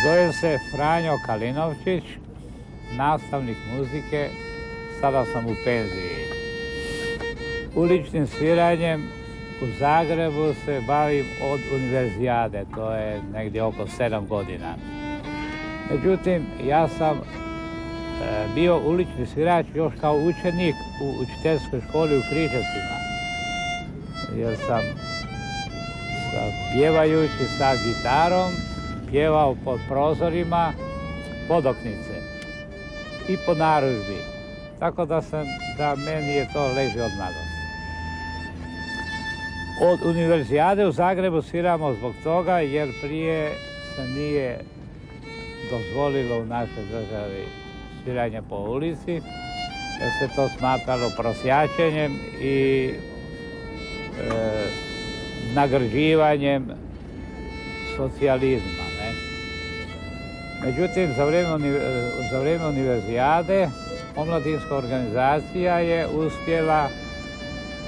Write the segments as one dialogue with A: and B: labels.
A: Zovem se Franjo Kalinovčić, nastavnik muzike, sada sam u penziji. Uličnim sviranjem u Zagrebu se bavim od univerzijade, to je negdje oko 7 godina. Međutim, ja sam bio ulični svirač još kao učenik u učiteljskoj školi u Križevcima, jer sam pjevajući sa gitarom pjevao pod prozorima podoknice i po narudžbi. Tako da meni je to leži od mladosti. Od univerzijade u Zagrebu sviramo zbog toga jer prije se nije dozvolilo u našoj državi sviranje po ulici, jer se to smatralo prosjačenjem i nagrđivanjem socijalizma. Međutim, za vrijeme univerzijade omladinska organizacija je uspjela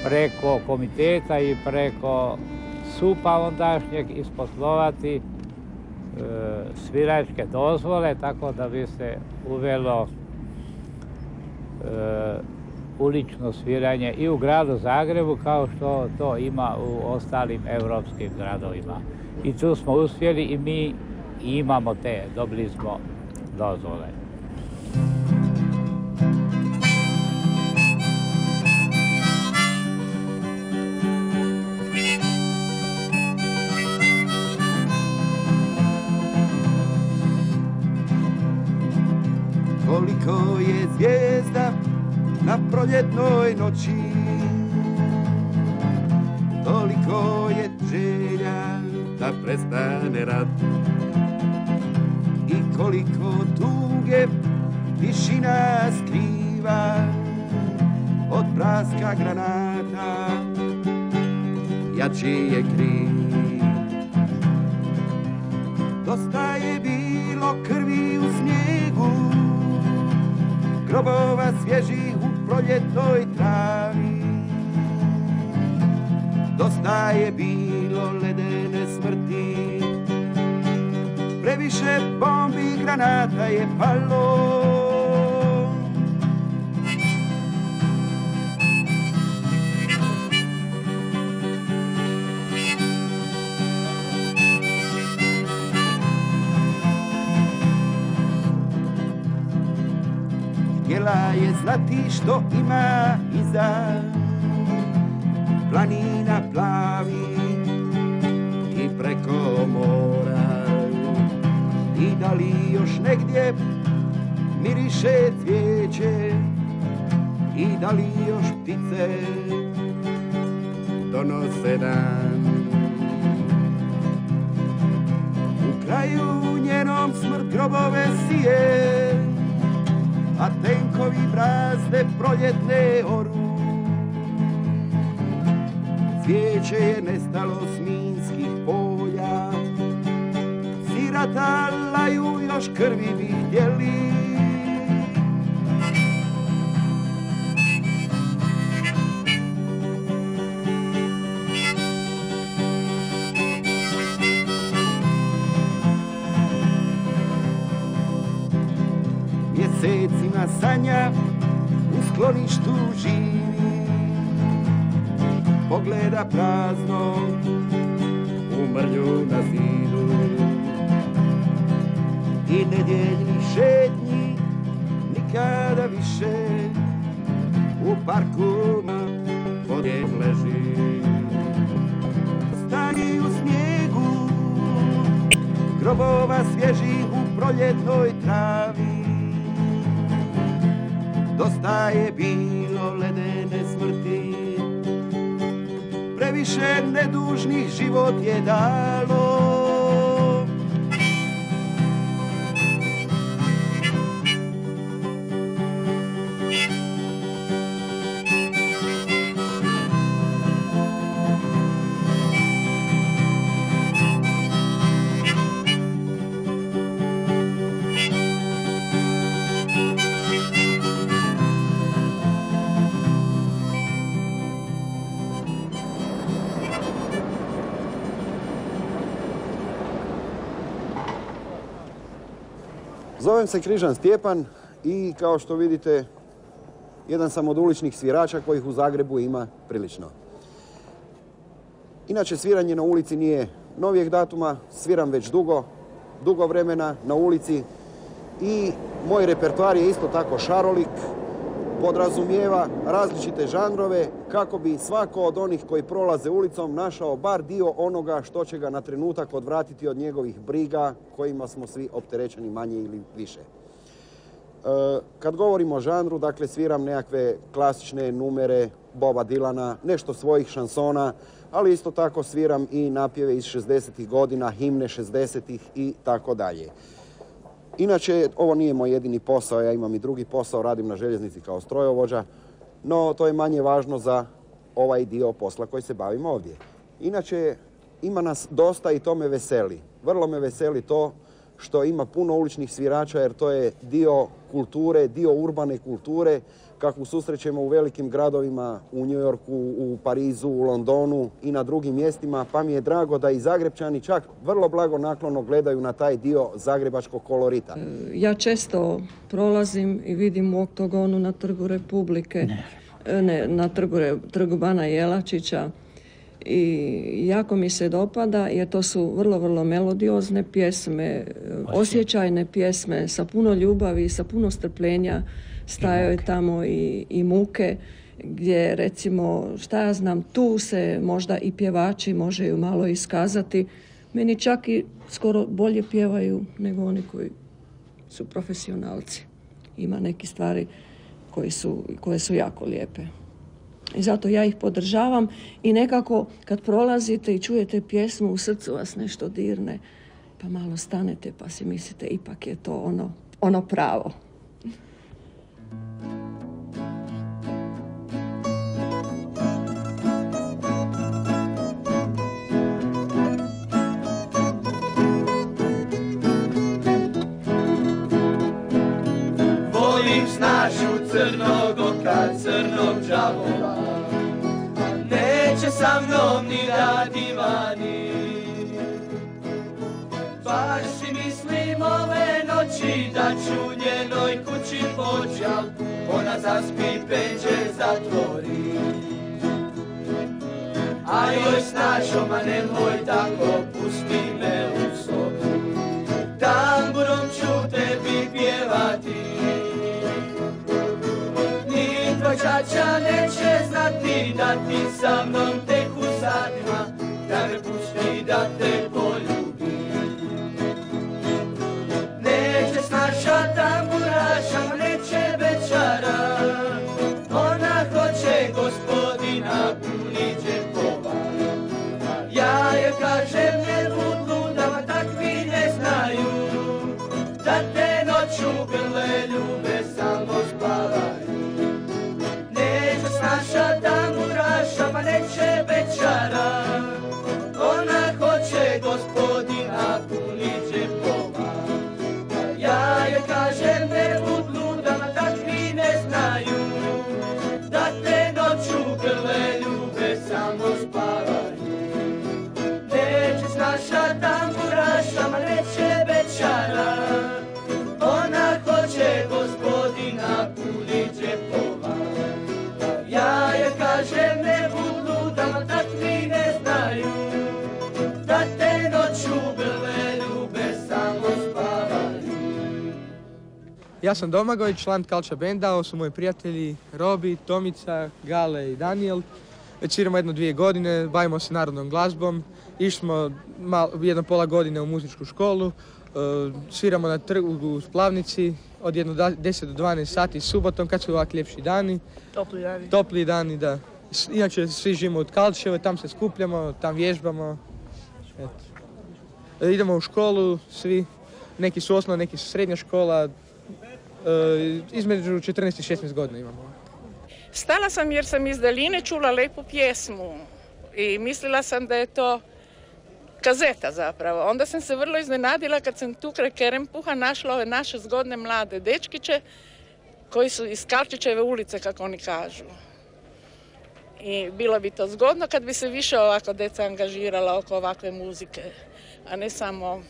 A: preko komiteta i preko SUP-a ondašnjeg isposlovati sviračke dozvole, tako da bi se uvelo ulično sviranje i u gradu Zagrebu kao što to ima u ostalim europskim gradovima. I tu smo uspjeli i mi imamo dobili smo dozvole.
B: Koliko je zvijezda na proljetnoj noći, toliko je želja da prestane rat. I koliko tuge tišina skriva od praska granata, jači je kriv. Dosta je bilo krvi u snijegu, grobova svježih u proljetnoj travi. Dosta je bilo ledene smrti, previše bombi i granata je palo. Htjela je znati što ima iza planina plavi i preko mora, i da li još negdje miriše cvijeće, i da li još ptice donose dan. U kraju njenom smrt grobove sije, a tenkovi brazde proljetne oru. cvijeće je nestalo s minskih polja. Sirata laju, još krvi bi htjeli. Mjesecima sanja u skloništu živi, pogleda prazno u mrlju na zidu. I nedjeljnih šetnji nikada više u parku pod njeg leži. Stani u snijegu grobova svježih u proljetnoj travi. Dosta je bilo ledene smrti, previše nedužnih život je dalo.
C: Zovem se Križan Stjepan i kao što vidite, jedan sam od uličnih svirača kojih u Zagrebu ima prilično. Inače, sviranje na ulici nije novijeg datuma, sviram već dugo vremena na ulici i moj repertoar je isto tako šarolik, podrazumijeva različite žanrove kako bi svako od onih koji prolaze ulicom našao bar dio onoga što će ga na trenutak odvratiti od njegovih briga kojima smo svi opterećeni manje ili više. Kad govorimo o žanru, dakle, sviram nekakve klasične numere Boba Dylana, nešto svojih šansona, ali isto tako sviram i napjeve iz 60-ih godina, himne 60-ih i tako dalje. Inače, ovo nije moj jedini posao, ja imam i drugi posao, radim na željeznici kao strojovođa, no to je manje važno za ovaj dio posla koji se bavim ovdje. Inače, ima nas dosta i to me veseli. Vrlo me veseli to što ima puno uličnih svirača, jer to je dio kulture, dio urbane kulture, kakvu susrećemo u velikim gradovima, u New Yorku, u Parizu, u Londonu i na drugim mjestima, pa mi je drago da i Zagrepčani čak vrlo blagonaklono gledaju na taj dio zagrebačkog kolorita.
D: Ja često prolazim i vidim u Oktogonu na Trgu Republike, na trgu Bana Jelačića, i jako mi se dopada jer to su vrlo melodiozne pjesme, osjećajne pjesme sa puno ljubavi, sa puno strpljenja. Stajao je tamo i muke, gdje recimo, šta ja znam, tu se možda i pjevači može ju malo iskazati. Meni čak i skoro bolje pjevaju nego oni koji su profesionalci. Ima neke stvari koje su jako lijepe. I zato ja ih podržavam i nekako kad prolazite i čujete pjesmu, u srcu vas nešto dirne, pa malo stanete pa si mislite ipak je to ono pravo.
E: Volim snašu crnog oka, crnog đavola, neće sa mnom ni radi vani. Baš si mislim ove noći da ću njenoj kući poći, al ona zaspi, peđe zatvori. A joj snašo, ma nemoj tako, pusti me u sobu, tamburom ću tebi pjevati. Tvoj čača neće znati da ti sa mnom tek u satima, da me pusti da te poljubim. Neće snaša tamburaša, neće bećara, ona hoće gospodina puni džepova. Ja je kažem ne bud luda, takvi ne znaju, da te noću grle ljube samo spavaju. Naša tamburaša, pa neće bećara,
F: Ja sam Domagoj, član Kalča benda, ovo su moji prijatelji Robi, Tomica, Gale i Daniel. Već sviramo 1-2 godine, bavimo se narodnom glazbom. Išli smo 1,5 godine u muzičku školu, sviramo na trgu u Splavnici od 10 do 12 sati subotom kad su ovakvi ljepši dani. Topli dani, da. Inače svi živimo od Kalčeve, tam se skupljamo, tam vježbamo. Idemo u školu, svi, neki su osnovna, neki su srednja škola, između 14 i 16 godina imamo.
G: Stala sam jer sam iz daljine čula lepu pjesmu i mislila sam da je to kazeta zapravo. Onda sam se vrlo iznenadila kad sam tu kraj Kerempuha našla ove naše zgodne mlade dečkiće koji su iz Kalčićeve ulice, kako oni kažu. I bilo bi to zgodno kad bi se više ovako djeca angažirala oko ovakve muzike, a ne samo...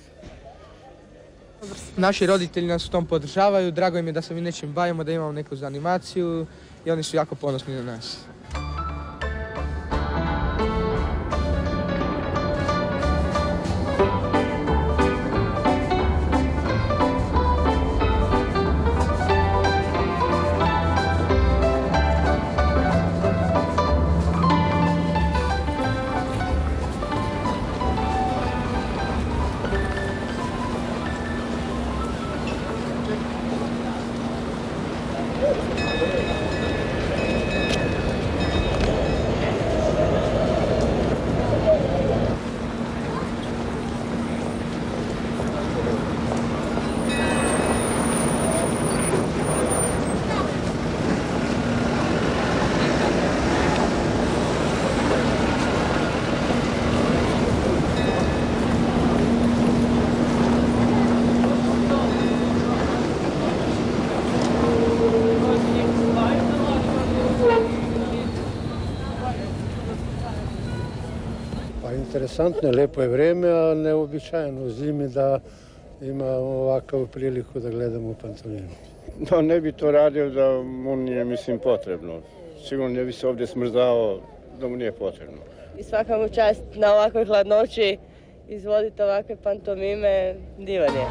F: Naši roditelji nas u tom podržavaju, drago im je da se mi nečim bavimo, da imamo neku animaciju i oni su jako ponosni na nas.
H: Interesantno, lepo je vreme, a neobičajno u zimi da ima ovakvu priliku da gledamo pantomimu.
I: No, ne bi to radio da mu nije, mislim, potrebno. Sigurno ne bi se ovdje smrzao da mu nije potrebno.
J: I svaka mu čast na ovakvoj hladnoći izvoditi ovakve pantomime, divan je.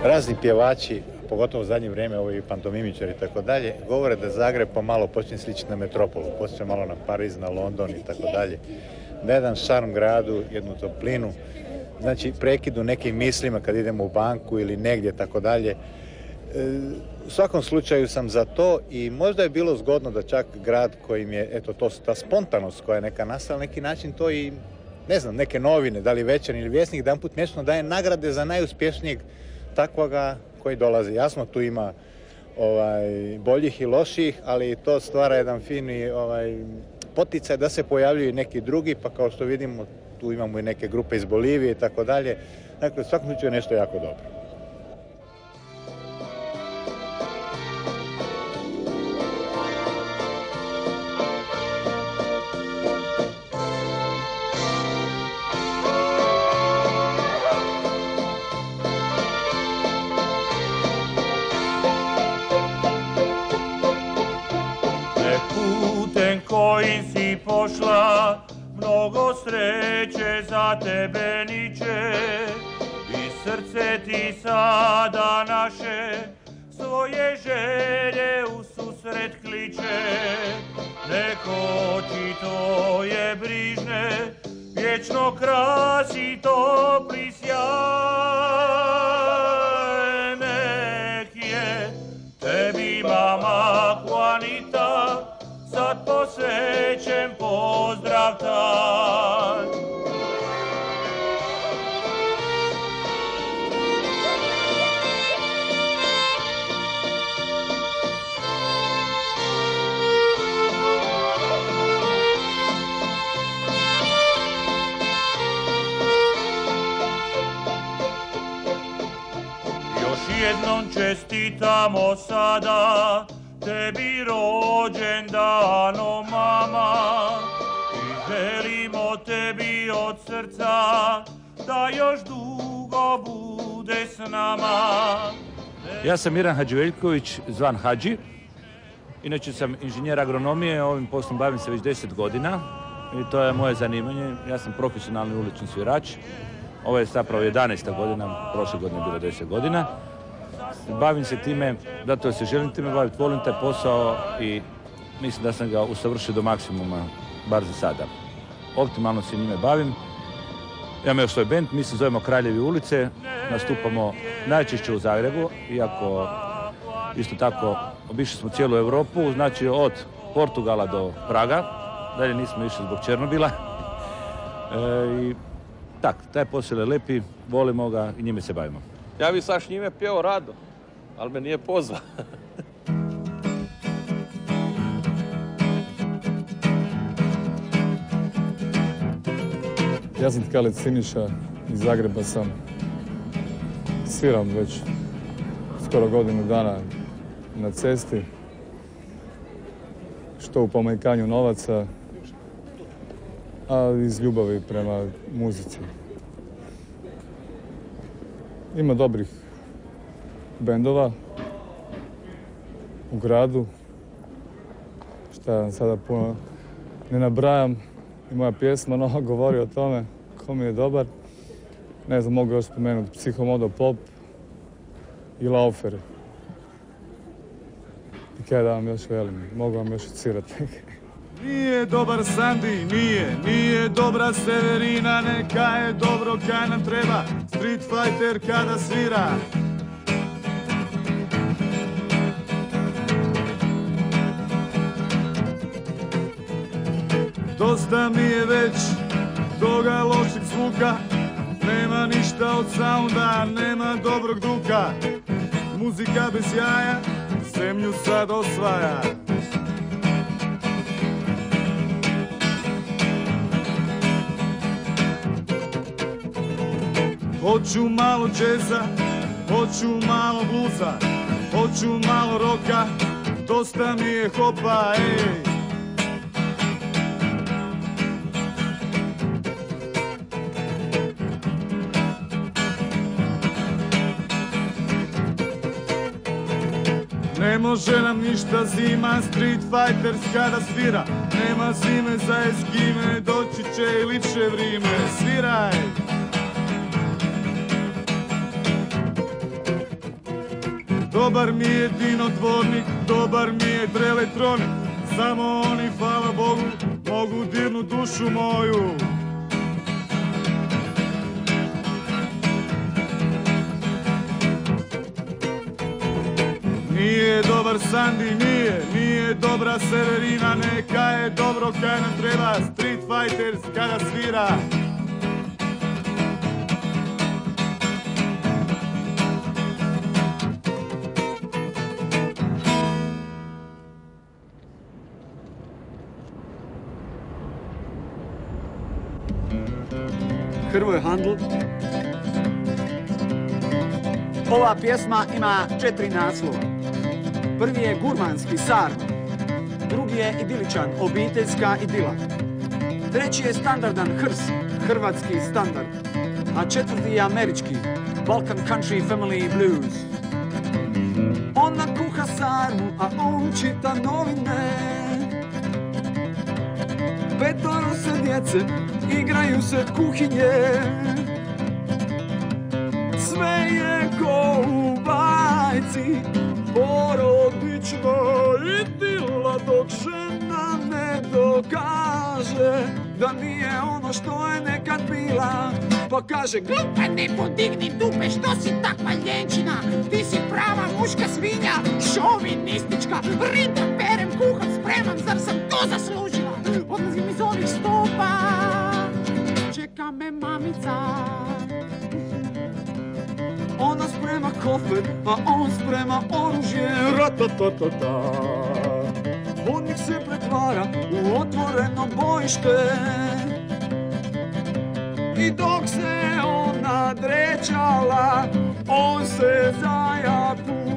K: Razni pjevači, pogotovo u zadnje vrijeme, ovi pantomimičari i tako dalje, govore da Zagreb pomalo počne sličiti na metropolu, počne malo na Pariz, na London i tako dalje. Da jedan šarm gradu, jednu toplinu, znači prekidu nekim mislima kad idemo u banku ili negdje tako dalje. U svakom slučaju sam za to i možda je bilo zgodno da čak grad kojim je, eto, ta spontanost koja je neka nastala, neki način to i, ne znam, neke novine, da li Večernji ili Vjesnik, jedan put mjesečno daje nagrade za najuspješnijeg takvoga koji dolazi. Jasno, tu ima boljih i loših, ali to stvara jedan fini poticaj da se pojavljuju neki drugi, pa kao što vidimo, tu imamo i neke grupe iz Bolivije i tako dalje. Dakle, u svakom slučaju je nešto jako dobro.
L: Kojim si pošla, mnogo sreće za tebe niče i srce ti sada naše svoje želje u susret kliče. Neko ti to je brižne, vječno krasi topli sjaj. Nek je tebi mama Juanita sad posvećen pozdrav taj. čestitamo sada tebi rođendano, mama, i želimo tebi od srca da još dugo bude s nama.
M: Ja sam Miran Hadživeljković, zvan Hadži. Inače sam inženjer agronomije, ovim poslom bavim se već 10 godina i to je moje zanimanje. Ja sam profesionalni ulični svirač. Ovo je zapravo 11. godina, prošle godine je bilo 10 godina. Bavim se time, zato se želim time baviti, volim taj posao i mislim da sam ga usavršio do maksimuma, bar za sada. Optimalno se njime bavim. Imamo još svoj bend, mi se zovemo Kraljevi ulice, nastupamo najčešće u Zagrebu, iako isto tako obišli smo cijelu Europu, znači od Portugala do Praga, dalje nismo išli zbog Černobila. I tak, taj posao je lepi, volimo ga i njime se bavimo.
N: Ja bi sad s njime pjeo rado, ali me nije pozvao.
O: Ja sam Tkalec Siniša, iz Zagreba sam. Sviram već skoro godinu dana na cesti. Što u pomanjkanju novaca, a iz ljubavi prema muzici. Ima dobrih bendova u gradu, šta sada puno ne nabrajam. I moja pjesma nova govori o tome ko mi je dobar. Ne znam, mogu još spomenuti Psihomodo Pop i Laufer. I kaj da vam još velim, mogu vam još svirati.
B: Nije dobar Sandi, nije dobra Severina, neka je dobro kaj nam treba, Street Fighter kada svira. Dosta mi je već toga lošeg zvuka, nema ništa od sounda, nema dobrog duka. Muzika bez jaja, zemlju sad osvaja. Hoću malo džeza, hoću malo bluza, hoću malo roka, dosta mi je hopa, ej. Ne može nam ništa zima, Street Fighters kada svira. Nema zime za Eskime, doći će i lipše vrime. Sviraj! Dobar mi je dinotvornik, dobar mi je Treletronik. Samo oni, hvala Bogu, mogu dirnu dušu moju. Nije dobar Sandi, nije dobra Severina, neka je dobro kaj nam treba, Street Fighters kada svira.
P: Hrvoje Handl. Ova pjesma ima 4 naslova. Prvi je gurmanski, sarma. Drugi je idiličan, obiteljska idila. Treći je standardan, hrs, hrvatski standard. A četvrti je američki, Balkan Country Family Blues. Ona kuha sarmu, a on čita novine. 5 se djece, igraju se kuhinje. Sve je ko u bajci, porodična idila, dok žena ne dokaže da nije ono što je nekad bila. Pa kaže, glupa, ne podigni dupe, što si takva ljenčina, ti si prava muška svinja, šovinistička, ritam, perem, kuham, spremam, zar sam to zaslužila? Odlazim iz ovih stopa, čeka me mamica. Ona sprema kofer, a on sprema oružje, ratatatata. Hodnik se pretvara u otvoreno bojište. I dok se ona drečala, on se zajapu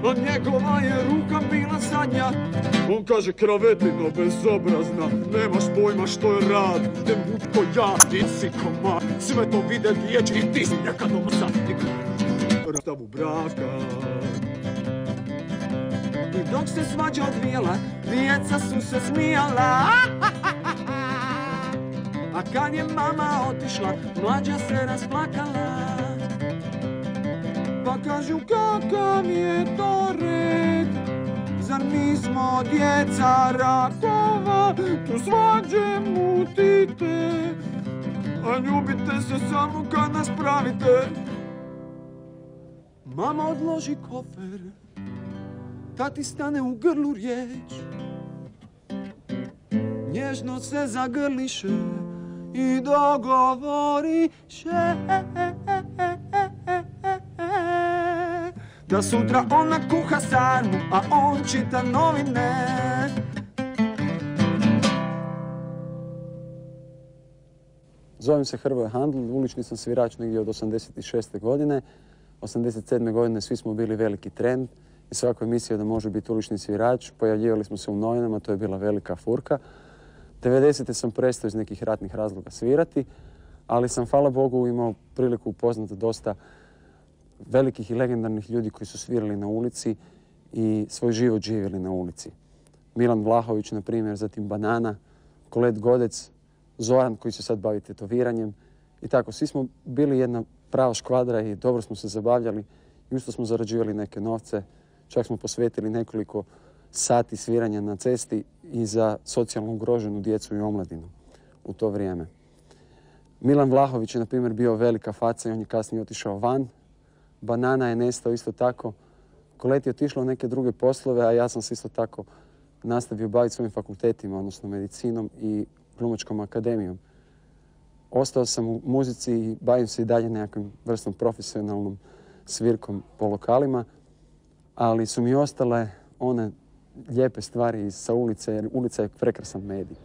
P: a njegova je ruka bila zadnja. On kaže kravetino bezobrazna, nemaš pojma što je rad, ne bud ko ja, ti si komad, sve to vide riječi i ti si nekad omsadnik. Rastavu braka. I dok se svađa odvijela, djeca su se smijala. A kad je mama otišla, mlađa se rasplakala. Pa kažu kakav je to red, zar nismo djeca rakova, tu svađe mutite, a ljubite se samo kad nas pravite. Mama odloži kofer, tati stane u grlu riječ, nježno se zagrliše i dogovoriše da sutra ona kuha sarmu, a on čita novine.
Q: Zovem se Hrvoje Handl, ulični sam svirač negdje od 86. godine. 87. godine svi smo bili veliki trend i svako je mislio da može biti ulični svirač. Pojavljivali smo se u novinama, to je bila velika furka. 90. sam prestao iz nekih ratnih razloga svirati, ali sam, hvala Bogu, imao priliku upoznati dosta velikih i legendarnih ljudi koji su svirali na ulici i svoj život živjeli na ulici. Milan Vlahović, na primjer, zatim Banana, Kolet Godec, Zoran koji se sad bavi tetoviranjem i tako. Svi smo bili jedna prava škvadra i dobro smo se zabavljali i usto smo zarađivali neke novce. Čak smo posvetili nekoliko sati sviranja na cesti i za socijalno ugroženu djecu i omladinu u to vrijeme. Milan Vlahović je, na primjer, bio velika faca i on je kasnije otišao van. Banana je nestao isto tako. Kolet je otišla u neke druge poslove, a ja sam se isto tako nastavio baviti svojim fakultetima, odnosno medicinom i glumačkom akademijom. Ostao sam u muzici i bavim se i dalje nekakvim vrstom profesionalnom svirkom po lokalima, ali su mi ostale one lijepe stvari sa ulice, jer ulica je prekrasan medij.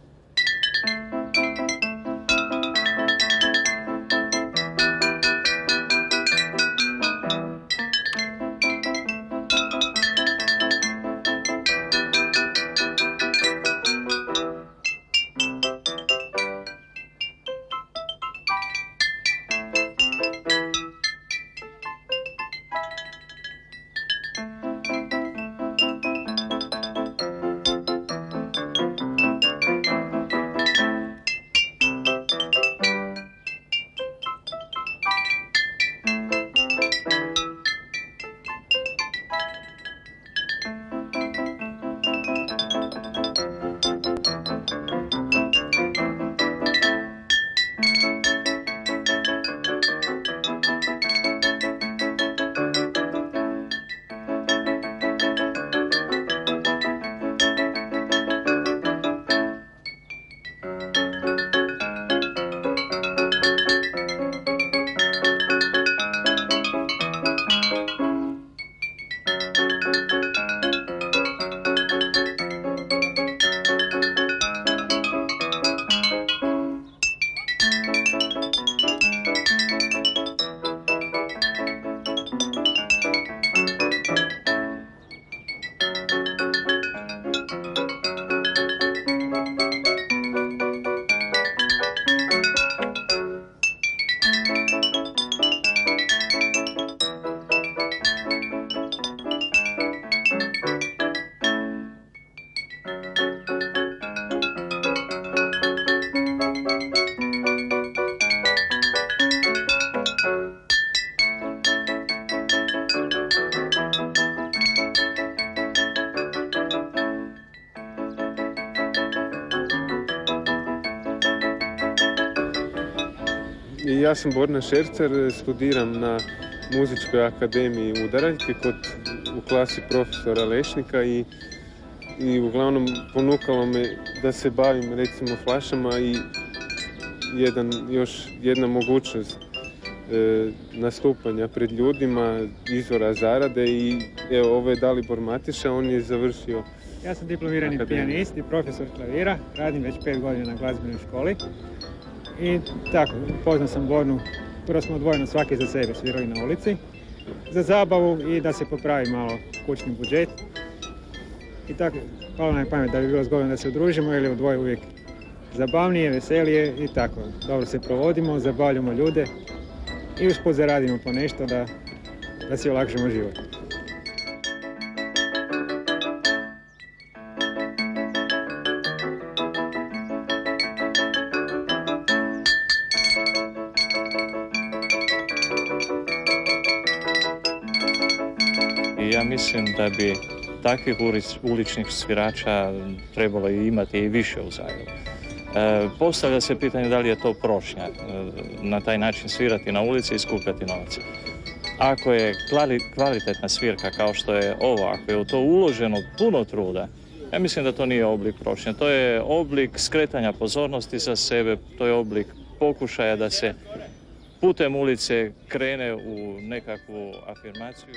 R: Ja sam Borna Šercer, studiram na Muzičkoj akademiji Udaraljke u klasi profesora Lešnika i uglavnom ponukalo me da se bavim recimo flašama i još jedna mogućnost nastupanja pred ljudima, izvora zarade i evo ovo je Dalibor Matiša, on je završio.
S: Ja sam diplomirani pijanist i profesor klavira, radim već 5 godina na glazbenoj školi. I tako, upoznao sam Bornu, prvo smo odvojeno svaki za sebe svirali na ulici, za zabavu i da se popravi malo kućni budžet. I tako, palo nam je pamet da bi bilo zgodno da se udružimo, jer je u dvoje uvijek zabavnije, veselije i tako. Dobro se provodimo, zabavljamo ljude i usput zaradimo po nešto da si olakšamo život.
T: Ja mislim da bi takvih uličnih svirača trebalo imati i više u Zagrebu. Postavlja se pitanje da li je to prošnja na taj način svirati na ulici i skupljati novac. Ako je kvalitetna svirka kao što je ovo, ako je u to uloženo puno truda, ja mislim da to nije oblik prošnje. To je oblik skretanja pozornosti za sebe, to je oblik pokušaja da se putem ulice krene u nekakvu afirmaciju.